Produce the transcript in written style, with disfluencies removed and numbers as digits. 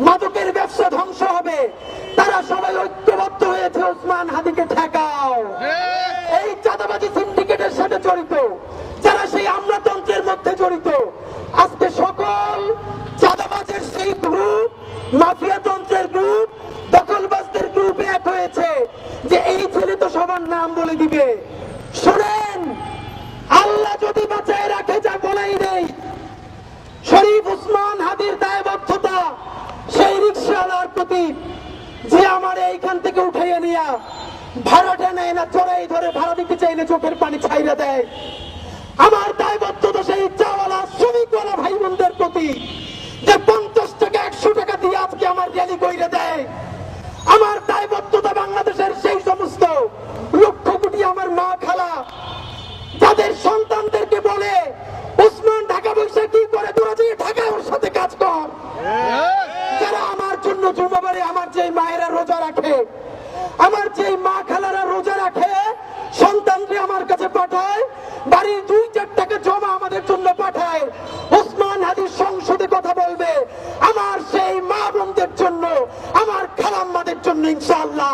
মাদকের ব্যবসা ধ্বংস হবে। তারা সবাই ঐক্যবদ্ধ হয়েছে ওসমান হাদিকে ঠেকাও। এই চাঁদাবাজি সিন্ডিকেটের সাথে জড়িত যারা সেই আমলাতন্ত্রের মধ্যে জড়িত, আজকে সকল চাঁদাবাজের সেই গ্রুপ, মাফিয়াতন্ত্রের গ্রুপ, দখলবাজদের গ্রুপ এক হয়েছে যে এই ছেলে তো সবার নাম বলে দিবে। শোনেন, আল্লাহ যদি বাঁচায় রাখে, যা বলাই নেই, শরীফ ওসমান হাদির দায়বদ্ধতা সেই রিকশাওয়ালার প্রতি যে আমার এইখান থেকে উঠাইয়া নিয়া ভাড়াটা নেয় না, চড়াই ধরে ভাড়া দিতে চাইলে চোখের পানি ছাইরা দেয়। আমার দায়বদ্ধতা সেই চাওয়ালা শ্রমিকওয়ালা ভাই বোনদের প্রতি যে 50 টাকা 100 টাকা দিয়ে আজকে আমার র্যালি কইরে দেয়। আমার দায়বদ্ধতা বাংলাদেশের সেই সমস্ত লক্ষ কোটি আমার মা খালা যাদের সন্তানদেরকে বলে ওসমান ঢাকা বসে কি করে, তোরা যে ঢাকায় ওর সাথে কাজ কর। যারা আমার জন্য জুমাবারে আমার যে মায়েরা রোজা রাখে, আমার যে মা খালারা রোজা রাখে, সন্তানকে আমার কাছে পাঠায়, বাড়ির 2-4 টাকা জমা আমাদের জন্য পাঠায়, ওসমান হাদির সংসদে কথা বলবে আমার সেই মা বোনদের জন্য, আমার খালাম্মাদের জন্য ইনশাআল্লাহ।